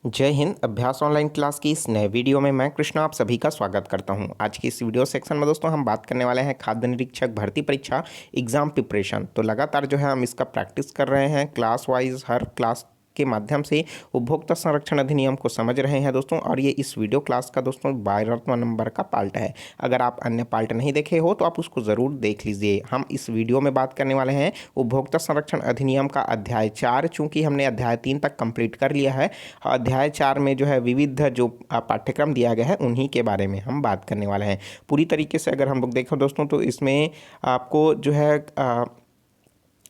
जय हिंद। अभ्यास online class की इस नए वीडियो में मैं कृष्णा आप सभी का स्वागत करता हूं। आज की इस वीडियो सेक्शन में दोस्तों हम बात करने वाले हैं खाद्य निरीक्षक भर्ती परीक्षा एग्जाम प्रिपरेशन। तो लगातार जो है हम इसका प्रैक्टिस कर रहे हैं, क्लास वाइज हर क्लास के माध्यम से उपभोक्ता संरक्षण अधिनियम को समझ रहे हैं दोस्तों। और ये इस वीडियो क्लास का दोस्तों 12वां नंबर का पार्ट है। अगर आप अन्य पार्ट नहीं देखे हो तो आप उसको ज़रूर देख लीजिए। हम इस वीडियो में बात करने वाले हैं उपभोक्ता संरक्षण अधिनियम का अध्याय 4। चूंकि हमने अध्याय 3 तक कंप्लीट कर लिया है, अध्याय 4 में जो है विविध जो पाठ्यक्रम दिया गया है उन्हीं के बारे में हम बात करने वाले हैं। पूरी तरीके से अगर हम लोग देखें दोस्तों तो इसमें आपको जो है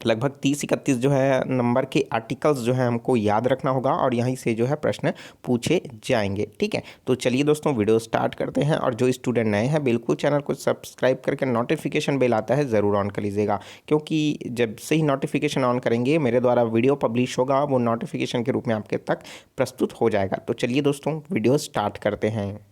लगभग 30-31 जो है नंबर के आर्टिकल्स जो है हमको याद रखना होगा और यहीं से जो है प्रश्न पूछे जाएंगे। ठीक है, तो चलिए दोस्तों वीडियो स्टार्ट करते हैं। और जो स्टूडेंट नए हैं बिल्कुल चैनल को सब्सक्राइब करके नोटिफिकेशन बेल आता है ज़रूर ऑन कर लीजिएगा, क्योंकि जब से ही नोटिफिकेशन ऑन करेंगे मेरे द्वारा वीडियो पब्लिश होगा वो नोटिफिकेशन के रूप में आपके तक प्रस्तुत हो जाएगा। तो चलिए दोस्तों वीडियो स्टार्ट करते हैं।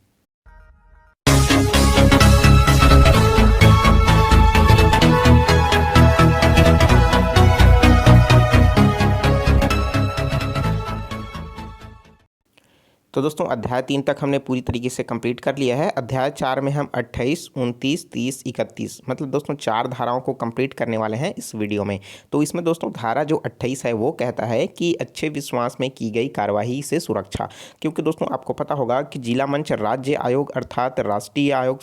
तो दोस्तों अध्याय 3 तक हमने पूरी तरीके से कंप्लीट कर लिया है। अध्याय 4 में हम 28, 29, 30, 31 मतलब दोस्तों 4 धाराओं को कंप्लीट करने वाले हैं इस वीडियो में। तो इसमें दोस्तों धारा जो 28 है वो कहता है कि अच्छे विश्वास में की गई कार्यवाही से सुरक्षा। क्योंकि दोस्तों आपको पता होगा कि जिला मंच राज्य आयोग अर्थात राष्ट्रीय आयोग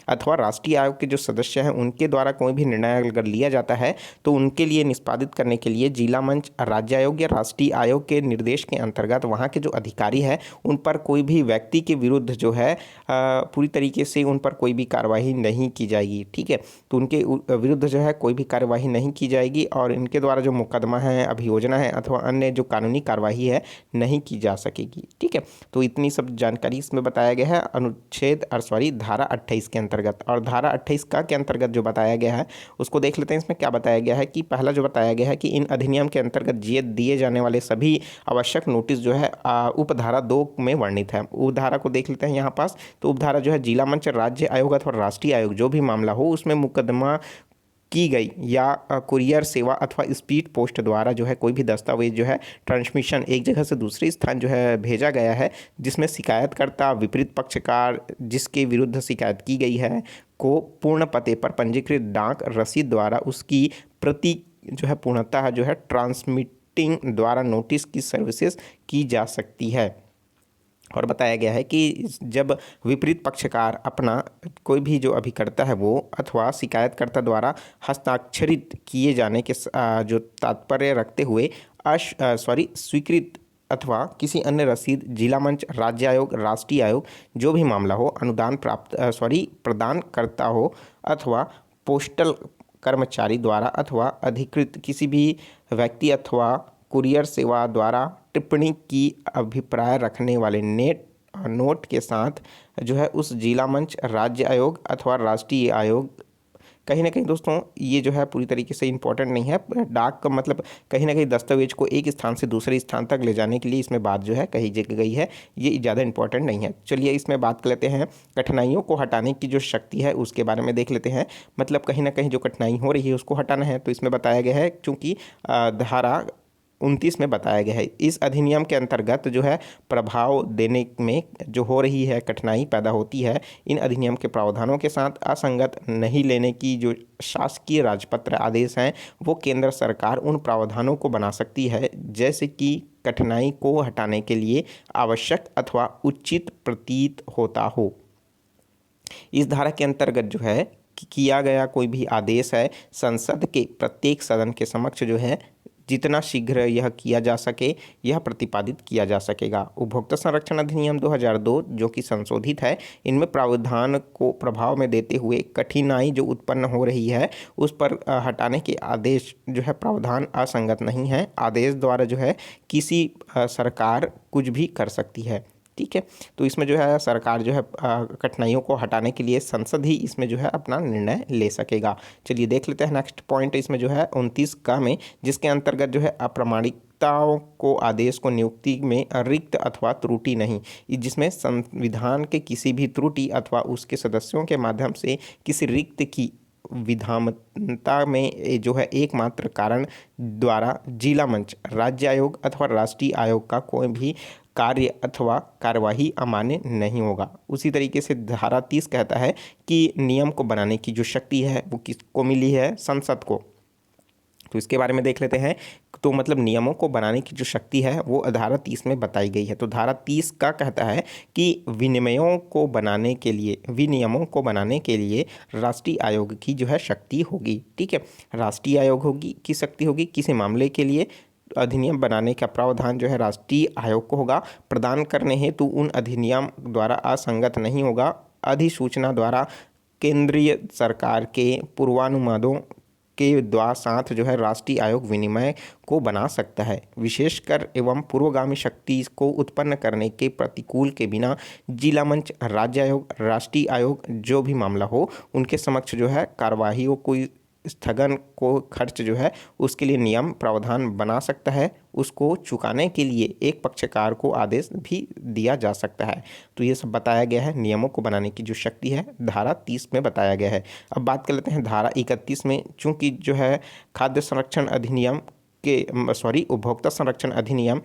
अथवा राष्ट्रीय आयोग के जो सदस्य हैं उनके द्वारा कोई भी निर्णय अगर लिया जाता है तो उनके लिए निष्पादित करने के लिए जिला मंच राज्य आयोग या राष्ट्रीय आयोग के निर्देश के अंतर्गत वहाँ के जो अधिकारी है उन पर कोई भी व्यक्ति के विरुद्ध जो है पूरी तरीके से उन पर कोई भी कार्यवाही नहीं की जाएगी। ठीक है, तो उनके विरुद्ध जो है कोई भी कार्यवाही नहीं की जाएगी और इनके द्वारा जो मुकदमा है, अभियोजना है अथवा अन्य जो कानूनी कार्यवाही है नहीं की जा सकेगी। ठीक है, तो इतनी सब जानकारी इसमें बताया गया है अनुच्छेद धारा 28 के अंतर्गत। और धारा 28 का के अंतर्गत जो बताया गया है उसको देख लेते हैं। इसमें क्या बताया गया है कि पहला जो बताया गया है कि इन अधिनियम के अंतर्गत दिए जाने वाले सभी आवश्यक नोटिस जो है उपधारा 2 में वर्णित है। उपधारा को देख लेते हैं यहाँ पास। तो उपधारा जो है जिला मंच राज्य आयोग अथवा राष्ट्रीय आयोग जो भी मामला हो उसमें मुकदमा की गई या कुरियर सेवा अथवा स्पीड पोस्ट द्वारा जो है कोई भी दस्तावेज जो है ट्रांसमिशन एक जगह से दूसरे स्थान जो है भेजा गया है, जिसमें शिकायतकर्ता विपरीत पक्षकार जिसके विरुद्ध शिकायत की गई है को पूर्ण पते पर पंजीकृत डाक रसीद द्वारा उसकी प्रति जो है पूर्णतः जो है ट्रांसमिटिंग द्वारा नोटिस की सर्विसेज की जा सकती है। और बताया गया है कि जब विपरीत पक्षकार अपना कोई भी जो अभिकर्ता है वो अथवा शिकायतकर्ता द्वारा हस्ताक्षरित किए जाने के जो तात्पर्य रखते हुए स्वीकृत अथवा किसी अन्य रसीद जिला मंच राज्य आयोग राष्ट्रीय आयोग जो भी मामला हो अनुदान प्रदान करता हो अथवा पोस्टल कर्मचारी द्वारा अथवा अधिकृत किसी भी व्यक्ति अथवा कुरियर सेवा द्वारा टिप्पणी की अभिप्राय रखने वाले नोट के साथ जो है उस जिला मंच राज्य आयोग अथवा राष्ट्रीय आयोग कहीं ना कहीं दोस्तों ये जो है पूरी तरीके से इम्पोर्टेंट नहीं है। डाक का मतलब कहीं ना कहीं दस्तावेज को एक स्थान से दूसरे स्थान तक ले जाने के लिए इसमें बात जो है कही गई है, ये ज़्यादा इंपॉर्टेंट नहीं है। चलिए इसमें बात कर लेते हैं कठिनाइयों को हटाने की जो शक्ति है उसके बारे में देख लेते हैं। मतलब कहीं ना कहीं जो कठिनाई हो रही है उसको हटाना है। तो इसमें बताया गया है चूँकि धारा 29 में बताया गया है इस अधिनियम के अंतर्गत जो है प्रभाव देने में जो हो रही है कठिनाई पैदा होती है इन अधिनियम के प्रावधानों के साथ असंगत नहीं लेने की जो शासकीय राजपत्र आदेश हैं वो केंद्र सरकार उन प्रावधानों को बना सकती है जैसे कि कठिनाई को हटाने के लिए आवश्यक अथवा उचित प्रतीत होता हो। इस धारा के अंतर्गत जो है किया गया कोई भी आदेश है संसद के प्रत्येक सदन के समक्ष जो है जितना शीघ्र यह किया जा सके यह प्रतिपादित किया जा सकेगा। उपभोक्ता संरक्षण अधिनियम 2002 जो कि संशोधित है, इनमें प्रावधान को प्रभाव में देते हुए कठिनाई जो उत्पन्न हो रही है उस पर हटाने के आदेश जो है प्रावधान असंगत नहीं है। आदेश द्वारा जो है किसी सरकार कुछ भी कर सकती है। ठीक है, तो इसमें जो है सरकार जो है कठिनाइयों को हटाने के लिए संसद ही इसमें जो है अपना निर्णय ले सकेगा। चलिए देख लेते हैं नेक्स्ट पॉइंट इसमें जो है 29 का में, जिसके अंतर्गत जो है अप्रामाणिकताओं को आदेश को नियुक्ति में रिक्त अथवा त्रुटि नहीं, जिसमें संविधान के किसी भी त्रुटि अथवा उसके सदस्यों के माध्यम से किसी रिक्त की विधानता में जो है एकमात्र कारण द्वारा जिला मंच, राज्य आयोग अथवा राष्ट्रीय आयोग का कोई भी कार्य अथवा कार्यवाही अमान्य नहीं होगा। उसी तरीके से धारा 30 कहता है कि नियम को बनाने की जो शक्ति है वो किसको मिली है? संसद को। तो इसके बारे में देख लेते हैं। तो मतलब नियमों को बनाने की जो शक्ति है वो धारा 30 में बताई गई है। तो धारा 30 का कहता है कि विनियमों को बनाने के लिए राष्ट्रीय आयोग की जो है शक्ति होगी। ठीक है, राष्ट्रीय आयोग होगी की शक्ति होगी। किसी मामले के लिए अधिनियम बनाने का प्रावधान जो है राष्ट्रीय आयोग को होगा। प्रदान करने हेतु उन अधिनियम द्वारा असंगत नहीं होगा। अधिसूचना द्वारा केंद्रीय सरकार के पूर्वानुमोदों के द्वारा साथ जो है राष्ट्रीय आयोग विनिमय को बना सकता है। विशेषकर एवं पूर्वगामी शक्ति को उत्पन्न करने के प्रतिकूल के बिना जिला मंच, राज्य आयोग, राष्ट्रीय आयोग जो भी मामला हो उनके समक्ष जो है कार्यवाहियों को स्थगन को खर्च जो है उसके लिए नियम प्रावधान बना सकता है। उसको चुकाने के लिए एक पक्षकार को आदेश भी दिया जा सकता है। तो ये सब बताया गया है, नियमों को बनाने की जो शक्ति है धारा 30 में बताया गया है। अब बात कर लेते हैं धारा 31 में। चूँकि जो है खाद्य संरक्षण अधिनियम उपभोक्ता संरक्षण अधिनियम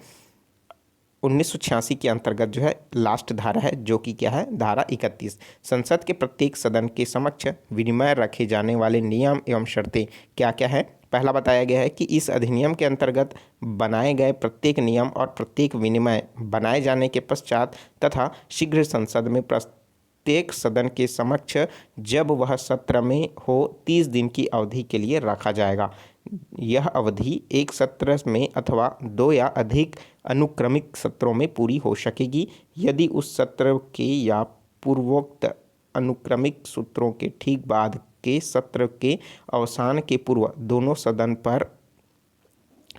1986 के अंतर्गत जो है लास्ट धारा है, जो कि क्या है? धारा 31। संसद के प्रत्येक सदन के समक्ष विनिमय रखे जाने वाले नियम एवं शर्तें क्या क्या है? पहला बताया गया है कि इस अधिनियम के अंतर्गत बनाए गए प्रत्येक नियम और प्रत्येक विनिमय बनाए जाने के पश्चात तथा शीघ्र संसद में प्रत्येक सदन के समक्ष जब वह सत्र में हो 30 दिन की अवधि के लिए रखा जाएगा। यह अवधि एक सत्र में अथवा 2 या अधिक अनुक्रमिक सत्रों में पूरी हो सकेगी। यदि उस सत्र के या पूर्वोक्त अनुक्रमिक सूत्रों के ठीक बाद के सत्र के अवसान के पूर्व दोनों सदन पर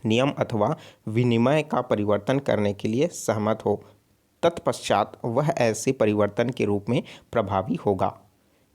नियम अथवा विनिमय का परिवर्तन करने के लिए सहमत हो, तत्पश्चात वह ऐसे परिवर्तन के रूप में प्रभावी होगा।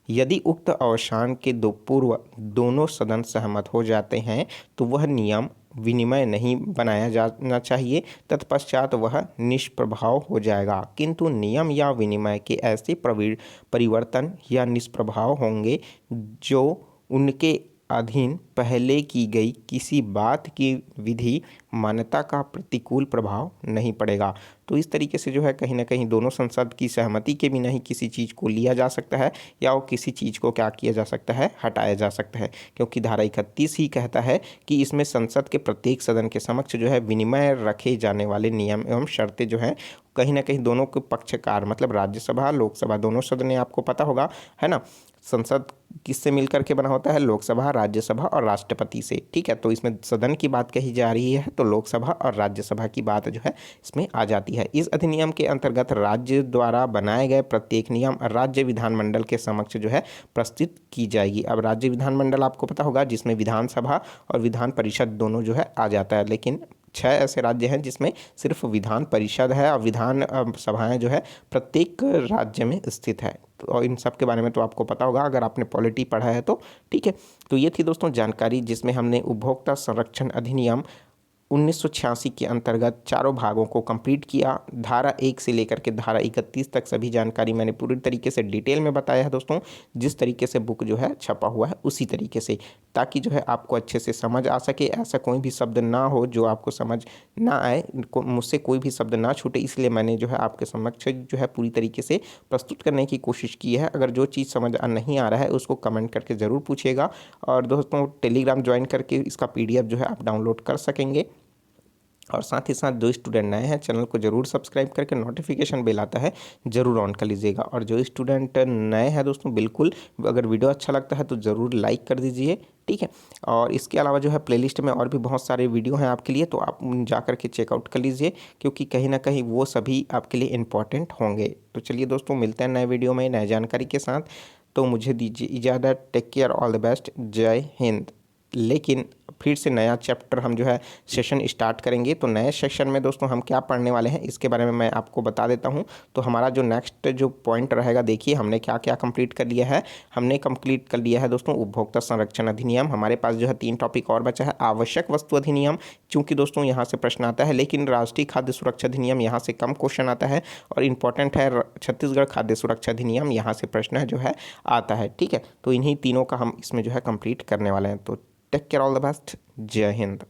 यदि उक्त अवसान के पूर्व दोनों सदन सहमत हो जाते हैं तो वह नियम विनिमय नहीं बनाया जाना चाहिए, तत्पश्चात वह निष्प्रभाव हो जाएगा। किंतु नियम या विनिमय के ऐसे परिवर्तन या निष्प्रभाव होंगे जो उनके अधीन पहले की गई किसी बात की विधि मान्यता का प्रतिकूल प्रभाव नहीं पड़ेगा। तो इस तरीके से जो है कहीं ना कहीं दोनों संसद की सहमति के बिना ही किसी चीज़ को लिया जा सकता है या वो किसी चीज़ को क्या किया जा सकता है? हटाया जा सकता है। क्योंकि धारा 31 ही कहता है कि इसमें संसद के प्रत्येक सदन के समक्ष जो है विनिमय रखे जाने वाले नियम एवं शर्तें जो हैं कहीं ना कहीं दोनों के पक्षकार मतलब राज्यसभा लोकसभा दोनों सदन आपको पता होगा, है ना। संसद किससे मिलकर के बना होता है? लोकसभा, राज्यसभा और राष्ट्रपति से। ठीक है, तो इसमें सदन की बात कही जा रही है तो लोकसभा और राज्यसभा की बात जो है इसमें आ जाती है। इस अधिनियम के अंतर्गत राज्य द्वारा बनाए गए प्रत्येक नियम राज्य विधानमंडल के समक्ष जो है प्रस्तुत की जाएगी। अब राज्य विधानमंडल आपको पता होगा जिसमें विधानसभा और विधान परिषद दोनों जो है आ जाता है, लेकिन 6 ऐसे राज्य हैं जिसमें सिर्फ विधान परिषद है और विधान सभाएं जो है प्रत्येक राज्य में स्थित है। और इन सब के बारे में तो आपको पता होगा अगर आपने पॉलिटी पढ़ा है तो। ठीक है, तो ये थी दोस्तों जानकारी जिसमें हमने उपभोक्ता संरक्षण अधिनियम 1986 के अंतर्गत चारों भागों को कंप्लीट किया। धारा 1 से लेकर के धारा 31 तक सभी जानकारी मैंने पूरी तरीके से डिटेल में बताया है दोस्तों, जिस तरीके से बुक जो है छपा हुआ है उसी तरीके से, ताकि जो है आपको अच्छे से समझ आ सके। ऐसा कोई भी शब्द ना हो जो आपको समझ ना आए, मुझसे कोई भी शब्द ना छूटे, इसलिए मैंने जो है आपके समक्ष जो है पूरी तरीके से प्रस्तुत करने की कोशिश की है। अगर जो चीज़ समझ नहीं आ रहा है उसको कमेंट करके ज़रूर पूछिएगा। और दोस्तों टेलीग्राम ज्वाइन करके इसका PDF जो है आप डाउनलोड कर सकेंगे। और साथ ही साथ जो स्टूडेंट नए हैं चैनल को ज़रूर सब्सक्राइब करके नोटिफिकेशन बेल आता है ज़रूर ऑन कर लीजिएगा। और जो स्टूडेंट नए हैं दोस्तों बिल्कुल अगर वीडियो अच्छा लगता है तो ज़रूर लाइक कर दीजिए। ठीक है, और इसके अलावा जो है प्लेलिस्ट में और भी बहुत सारे वीडियो हैं आपके लिए, तो आप जा कर के चेकआउट कर लीजिए क्योंकि कहीं ना कहीं वो सभी आपके लिए इम्पॉर्टेंट होंगे। तो चलिए दोस्तों मिलते हैं नए वीडियो में नए जानकारी के साथ। तो मुझे दीजिए इजाज़त। Take care, all the best, जय हिंद। लेकिन फिर से नया चैप्टर हम जो है सेशन स्टार्ट करेंगे। तो नए सेशन में दोस्तों हम क्या पढ़ने वाले हैं इसके बारे में मैं आपको बता देता हूं। तो हमारा जो नेक्स्ट जो पॉइंट रहेगा, देखिए हमने क्या क्या कंप्लीट कर लिया है। हमने कंप्लीट कर लिया है दोस्तों उपभोक्ता संरक्षण अधिनियम। हमारे पास जो है 3 टॉपिक और बचा है। आवश्यक वस्तु अधिनियम, चूंकि दोस्तों यहाँ से प्रश्न आता है, लेकिन राष्ट्रीय खाद्य सुरक्षा अधिनियम यहाँ से कम क्वेश्चन आता है। और इंपॉर्टेंट है छत्तीसगढ़ खाद्य सुरक्षा अधिनियम, यहाँ से प्रश्न जो है आता है। ठीक है, तो इन्हीं तीनों का हम इसमें जो है कंप्लीट करने वाले हैं। तो take care, all the best, जय हिंद।